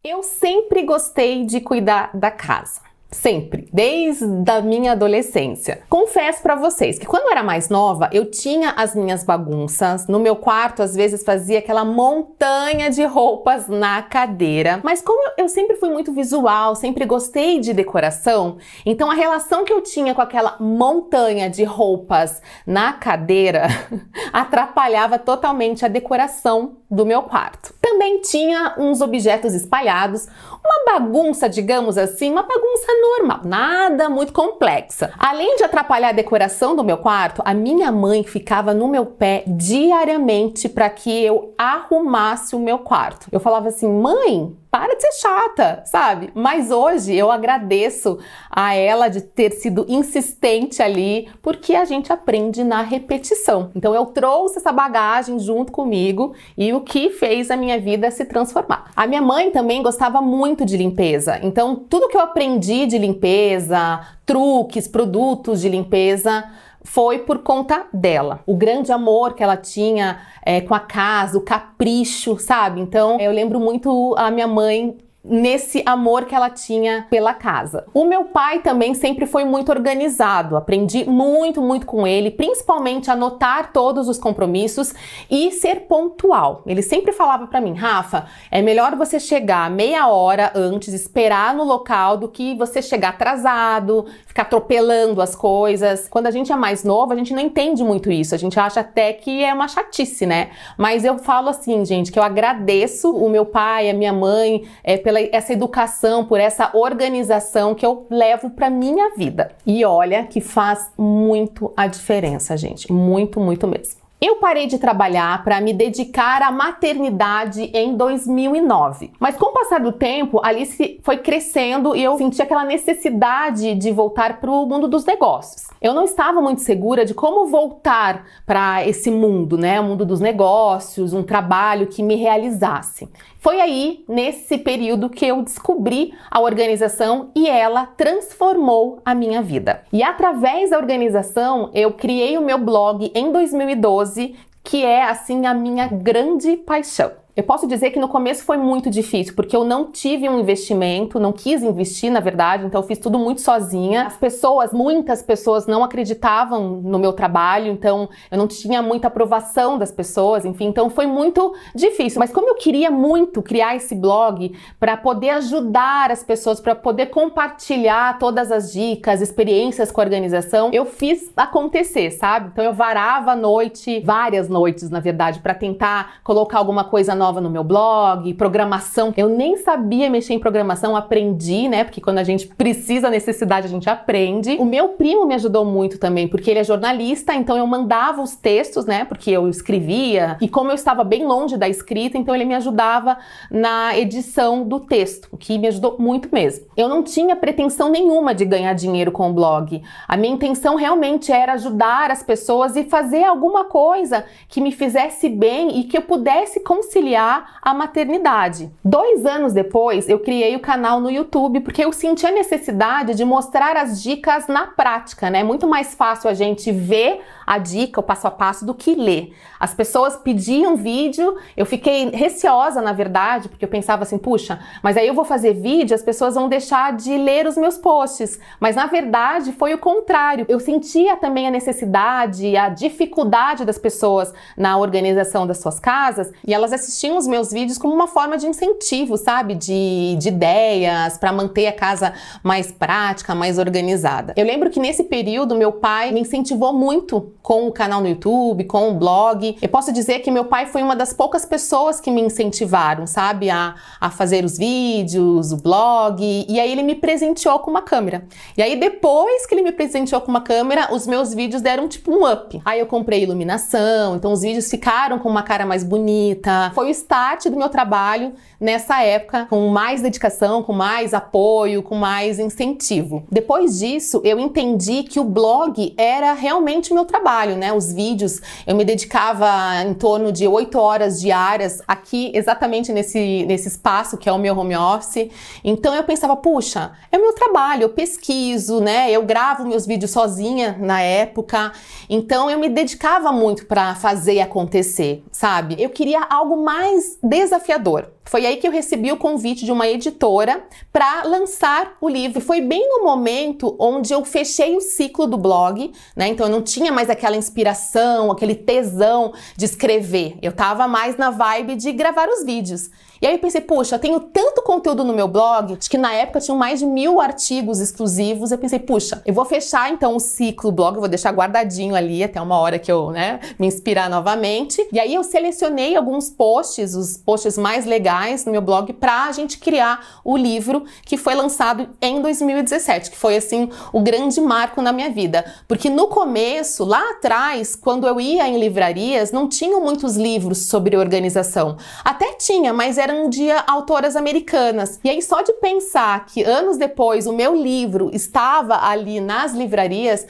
Eu sempre gostei de cuidar da casa. Sempre, desde a minha adolescência. Confesso pra vocês que quando eu era mais nova, eu tinha as minhas bagunças. No meu quarto, às vezes, fazia aquela montanha de roupas na cadeira. Mas como eu sempre fui muito visual, sempre gostei de decoração, então a relação que eu tinha com aquela montanha de roupas na cadeira atrapalhava totalmente a decoração do meu quarto. Também tinha uns objetos espalhados, uma bagunça, digamos assim, uma bagunça normal, nada muito complexa. Além de atrapalhar a decoração do meu quarto, a minha mãe ficava no meu pé diariamente para que eu arrumasse o meu quarto. Eu falava assim: mãe, para de ser chata, sabe? Mas hoje eu agradeço a ela de ter sido insistente ali, porque a gente aprende na repetição. Então eu trouxe essa bagagem junto comigo e o que fez a minha vida se transformar. A minha mãe também gostava muito de limpeza, então tudo que eu aprendi de limpeza, truques, produtos de limpeza, foi por conta dela. O grande amor que ela tinha com a casa, o capricho, sabe? Então eu lembro muito a minha mãe nesse amor que ela tinha pela casa. O meu pai também sempre foi muito organizado, aprendi muito com ele, principalmente a anotar todos os compromissos e ser pontual. Ele sempre falava pra mim: Rafa, é melhor você chegar meia hora antes, esperar no local, do que você chegar atrasado, ficar atropelando as coisas. Quando a gente é mais novo, a gente não entende muito isso, a gente acha até que é uma chatice, né? Mas eu falo assim, gente, que eu agradeço o meu pai, a minha mãe, pela essa educação, por essa organização que eu levo pra minha vida. E olha que faz muito a diferença, gente. Muito mesmo. Eu parei de trabalhar para me dedicar à maternidade em 2009. Mas com o passar do tempo, a Alice foi crescendo e eu senti aquela necessidade de voltar para o mundo dos negócios. Eu não estava muito segura de como voltar para esse mundo, né? O mundo dos negócios, um trabalho que me realizasse. Foi aí, nesse período, que eu descobri a organização e ela transformou a minha vida. E através da organização, eu criei o meu blog em 2012, que é, assim, a minha grande paixão. Eu posso dizer que no começo foi muito difícil, porque eu não tive um investimento, não quis investir, na verdade, então eu fiz tudo muito sozinha. Muitas pessoas não acreditavam no meu trabalho, então eu não tinha muita aprovação das pessoas, enfim, então foi muito difícil. Mas como eu queria muito criar esse blog para poder ajudar as pessoas, para poder compartilhar todas as dicas, experiências com a organização, eu fiz acontecer, sabe? Então eu varava a noite, várias noites, na verdade, para tentar colocar alguma coisa nova no meu blog, programação. Eu nem sabia mexer em programação, aprendi, né? Porque quando a gente precisa, necessidade, a gente aprende. O meu primo me ajudou muito também, porque ele é jornalista, então eu mandava os textos, né? Porque eu escrevia, e como eu estava bem longe da escrita, então ele me ajudava na edição do texto, o que me ajudou muito mesmo. Eu não tinha pretensão nenhuma de ganhar dinheiro com o blog. A minha intenção realmente era ajudar as pessoas e fazer alguma coisa que me fizesse bem e que eu pudesse conciliar a maternidade. 2 anos depois, eu criei o canal no YouTube, porque eu senti a necessidade de mostrar as dicas na prática, né? É muito mais fácil a gente ver a dica, o passo a passo, do que ler. As pessoas pediam vídeo, eu fiquei receosa, na verdade, porque eu pensava assim: puxa, mas aí eu vou fazer vídeo, as pessoas vão deixar de ler os meus posts. Mas na verdade foi o contrário. Eu sentia também a necessidade, a dificuldade das pessoas na organização das suas casas, e elas assistiam os meus vídeos como uma forma de incentivo, sabe? De ideias, para manter a casa mais prática, mais organizada. Eu lembro que nesse período meu pai me incentivou muito com o canal no YouTube, com o blog. Eu posso dizer que meu pai foi uma das poucas pessoas que me incentivaram, sabe? A fazer os vídeos, o blog. E aí ele me presenteou com uma câmera. E aí depois que ele me presenteou com uma câmera, os meus vídeos deram tipo um up. Aí eu comprei iluminação, então os vídeos ficaram com uma cara mais bonita. Foi o start do meu trabalho nessa época, com mais dedicação, com mais apoio, com mais incentivo. Depois disso, eu entendi que o blog era realmente o meu trabalho, né? Os vídeos, eu me dedicava em torno de 8 horas diárias aqui, exatamente nesse espaço que é o meu home office. Então eu pensava: puxa, é o meu trabalho, eu pesquiso, né? Eu gravo meus vídeos sozinha na época. Então eu me dedicava muito para fazer acontecer, sabe? Eu queria algo mais mais desafiador. Foi aí que eu recebi o convite de uma editora para lançar o livro. Foi bem no momento onde eu fechei o ciclo do blog, né? Então eu não tinha mais aquela inspiração, aquele tesão de escrever. Eu tava mais na vibe de gravar os vídeos. E aí eu pensei, puxa, eu tenho tanto conteúdo no meu blog, acho que na época tinham mais de 1000 artigos exclusivos. Eu pensei, puxa, eu vou fechar então o ciclo blog, eu vou deixar guardadinho ali até uma hora que eu, me inspirar novamente. E aí eu selecionei alguns posts, os posts mais legais no meu blog, pra gente criar o livro que foi lançado em 2017, que foi assim o grande marco na minha vida. Porque no começo, lá atrás, quando eu ia em livrarias, não tinham muitos livros sobre organização. Até tinha, mas eram de autoras americanas. E aí só de pensar que anos depois o meu livro estava ali nas livrarias,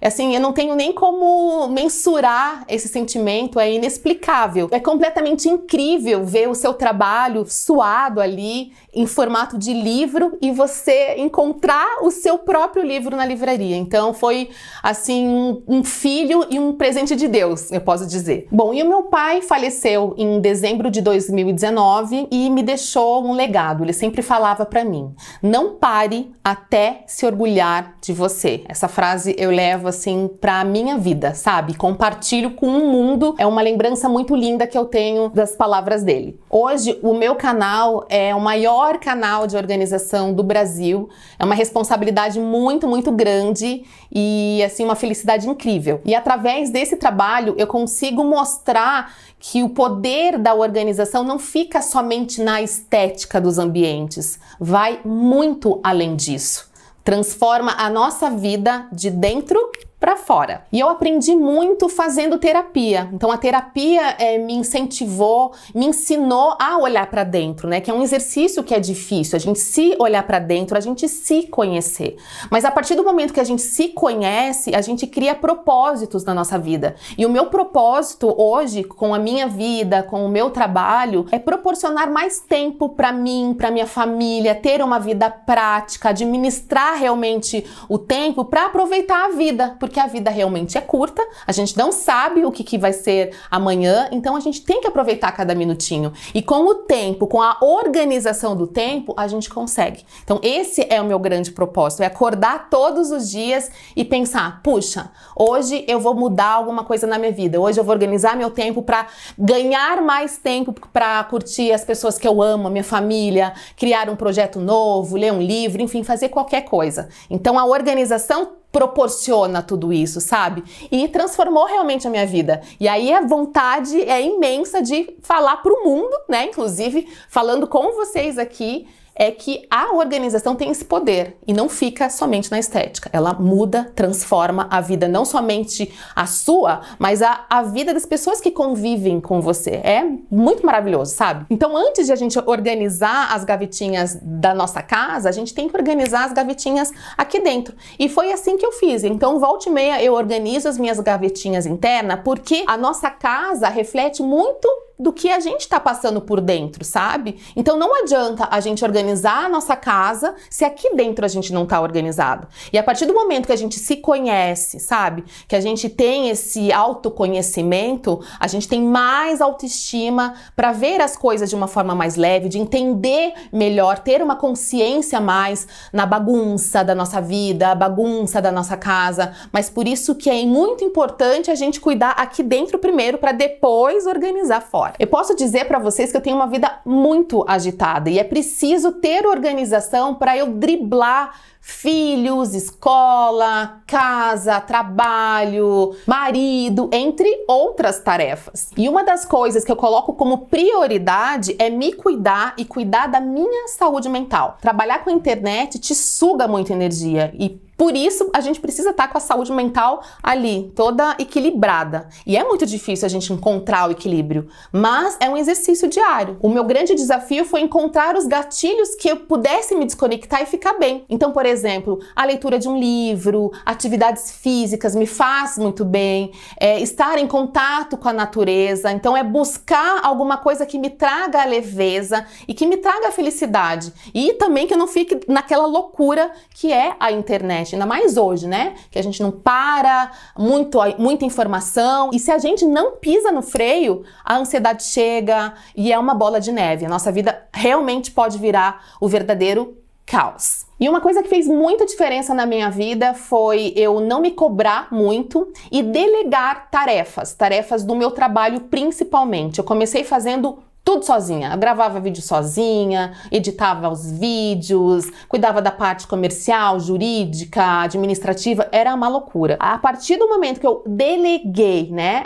assim, eu não tenho nem como mensurar esse sentimento, é inexplicável. É completamente incrível ver o seu trabalho suado ali em formato de livro e você encontrar o seu próprio livro na livraria. Então foi, assim, um filho e um presente de Deus, eu posso dizer. Bom, e o meu pai faleceu em dezembro de 2019 e me deixou um legado. Ele sempre falava pra mim, não pare até se orgulhar de você. Essa frase eu levo assim pra minha vida, sabe? Compartilho com o mundo. É uma lembrança muito linda que eu tenho das palavras dele. Hoje o meu canal é o maior canal de organização do Brasil. É uma responsabilidade muito, muito grande e assim uma felicidade incrível. E através desse trabalho eu consigo mostrar que o poder da organização não fica somente na estética dos ambientes, vai muito além disso. Transforma a nossa vida de dentro para fora. E eu aprendi muito fazendo terapia. Então a terapia me incentivou, me ensinou a olhar para dentro, né? Que é um exercício que é difícil, a gente se olhar para dentro, a gente se conhecer. Mas a partir do momento que a gente se conhece, a gente cria propósitos na nossa vida. E o meu propósito hoje, com a minha vida, com o meu trabalho, é proporcionar mais tempo para mim, para minha família, ter uma vida prática, administrar realmente o tempo para aproveitar a vida, porque a vida realmente é curta, a gente não sabe o que vai ser amanhã, então a gente tem que aproveitar cada minutinho. E com o tempo, com a organização do tempo, a gente consegue. Então esse é o meu grande propósito, é acordar todos os dias e pensar, puxa, hoje eu vou mudar alguma coisa na minha vida, hoje eu vou organizar meu tempo para ganhar mais tempo para curtir as pessoas que eu amo, a minha família, criar um projeto novo, ler um livro, enfim, fazer qualquer coisa. Então a organização proporciona tudo isso, sabe? E transformou realmente a minha vida. E aí a vontade é imensa de falar pro mundo, né? Inclusive, falando com vocês aqui, é que a organização tem esse poder e não fica somente na estética. Ela muda, transforma a vida, não somente a sua, mas a vida das pessoas que convivem com você. É muito maravilhoso, sabe? Então, antes de a gente organizar as gavetinhas da nossa casa, a gente tem que organizar as gavetinhas aqui dentro. E foi assim que eu fiz. Então, volta e meia, eu organizo as minhas gavetinhas internas, porque a nossa casa reflete muito do que a gente tá passando por dentro, sabe? Então não adianta a gente organizar a nossa casa se aqui dentro a gente não tá organizado. E a partir do momento que a gente se conhece, sabe? Que a gente tem esse autoconhecimento, a gente tem mais autoestima para ver as coisas de uma forma mais leve, de entender melhor, ter uma consciência mais na bagunça da nossa vida, a bagunça da nossa casa. Mas por isso que é muito importante a gente cuidar aqui dentro primeiro para depois organizar fora. Eu posso dizer para vocês que eu tenho uma vida muito agitada e é preciso ter organização para eu driblar filhos, escola, casa, trabalho, marido, entre outras tarefas. E uma das coisas que eu coloco como prioridade é me cuidar e cuidar da minha saúde mental. Trabalhar com a internet te suga muita energia e por isso, a gente precisa estar com a saúde mental ali, toda equilibrada. E é muito difícil a gente encontrar o equilíbrio, mas é um exercício diário. O meu grande desafio foi encontrar os gatilhos que eu pudesse me desconectar e ficar bem. Então, por exemplo, a leitura de um livro, atividades físicas me faz muito bem, estar em contato com a natureza, então é buscar alguma coisa que me traga a leveza e que me traga a felicidade. E também que eu não fique naquela loucura que é a internet, ainda mais hoje, né? Que a gente não para, muita informação, e se a gente não pisa no freio, a ansiedade chega e é uma bola de neve. A nossa vida realmente pode virar o verdadeiro caos. E uma coisa que fez muita diferença na minha vida foi eu não me cobrar muito e delegar tarefas do meu trabalho principalmente. Eu comecei fazendo tudo sozinha. Eu gravava vídeo sozinha, editava os vídeos, cuidava da parte comercial, jurídica, administrativa, era uma loucura. A partir do momento que eu deleguei, né,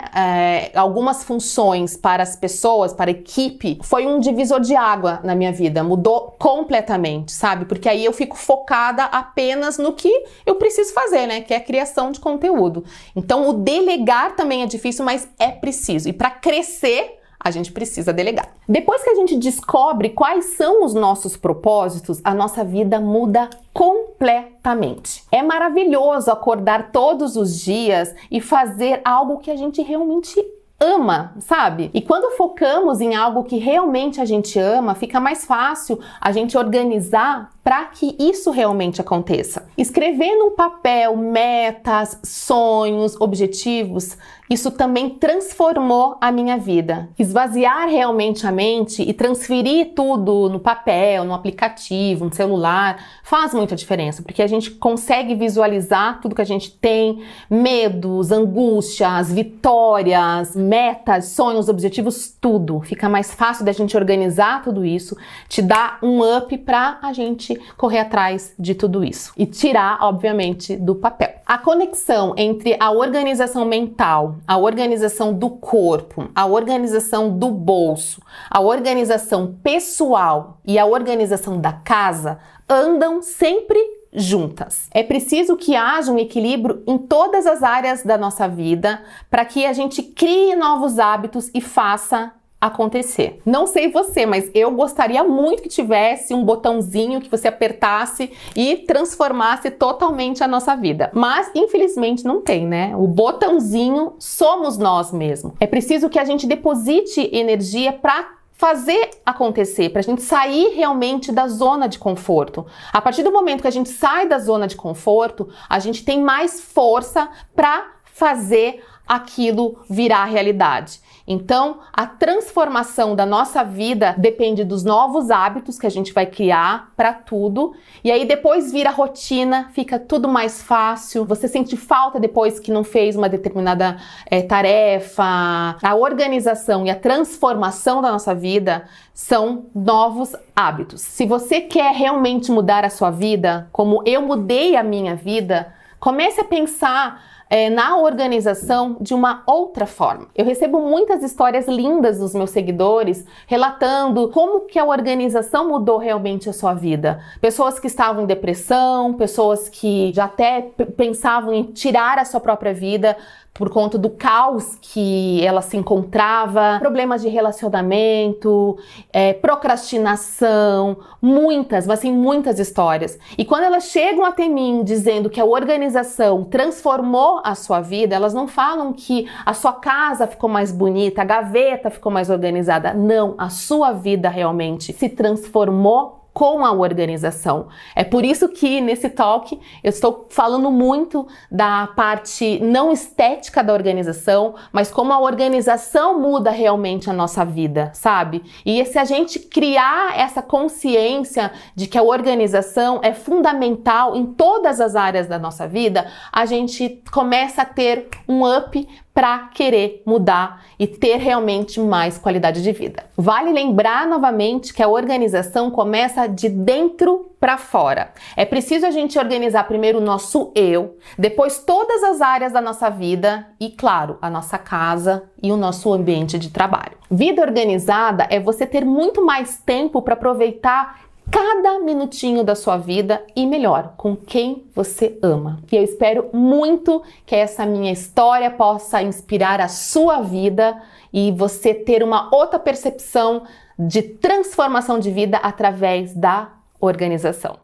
algumas funções para as pessoas, para a equipe, foi um divisor de água na minha vida, mudou completamente, sabe? Porque aí eu fico focada apenas no que eu preciso fazer, né, que é a criação de conteúdo. Então o delegar também é difícil, mas é preciso. E para crescer, a gente precisa delegar. Depois que a gente descobre quais são os nossos propósitos, a nossa vida muda completamente. É maravilhoso acordar todos os dias e fazer algo que a gente realmente ama, sabe? E quando focamos em algo que realmente a gente ama, fica mais fácil a gente organizar para que isso realmente aconteça. Escrever no papel metas, sonhos, objetivos, isso também transformou a minha vida. Esvaziar realmente a mente e transferir tudo no papel, no aplicativo, no celular, faz muita diferença, porque a gente consegue visualizar tudo que a gente tem, medos, angústias, vitórias, metas, sonhos, objetivos, tudo. Fica mais fácil da gente organizar tudo isso, te dá um up para a gente correr atrás de tudo isso e tirar, obviamente, do papel. A conexão entre a organização mental, a organização do corpo, a organização do bolso, a organização pessoal e a organização da casa andam sempre juntas. É preciso que haja um equilíbrio em todas as áreas da nossa vida para que a gente crie novos hábitos e faça acontecer. Não sei você, mas eu gostaria muito que tivesse um botãozinho que você apertasse e transformasse totalmente a nossa vida. Mas, infelizmente, não tem, né? O botãozinho somos nós mesmos. É preciso que a gente deposite energia para fazer acontecer, para a gente sair realmente da zona de conforto. A partir do momento que a gente sai da zona de conforto, a gente tem mais força para fazer aquilo virar realidade. Então, a transformação da nossa vida depende dos novos hábitos que a gente vai criar para tudo. E aí depois vira rotina, fica tudo mais fácil. Você sente falta depois que não fez uma determinada tarefa. A organização e a transformação da nossa vida são novos hábitos. Se você quer realmente mudar a sua vida, como eu mudei a minha vida, comece a pensar na organização de uma outra forma. Eu recebo muitas histórias lindas dos meus seguidores relatando como que a organização mudou realmente a sua vida. Pessoas que estavam em depressão, pessoas que já até pensavam em tirar a sua própria vida por conta do caos que ela se encontrava, problemas de relacionamento, procrastinação, muitas, mas sim muitas histórias. E quando elas chegam até mim dizendo que a organização transformou a sua vida, elas não falam que a sua casa ficou mais bonita, a gaveta ficou mais organizada. Não, a sua vida realmente se transformou com a organização. É por isso que nesse talk eu estou falando muito da parte não estética da organização, mas como a organização muda realmente a nossa vida, sabe? E se a gente criar essa consciência de que a organização é fundamental em todas as áreas da nossa vida, a gente começa a ter um up para querer mudar e ter realmente mais qualidade de vida. Vale lembrar novamente que a organização começa de dentro para fora. É preciso a gente organizar primeiro o nosso eu, depois todas as áreas da nossa vida e, claro, a nossa casa e o nosso ambiente de trabalho. Vida organizada é você ter muito mais tempo para aproveitar cada minutinho da sua vida e melhor, com quem você ama. E eu espero muito que essa minha história possa inspirar a sua vida e você ter uma outra percepção de transformação de vida através da organização.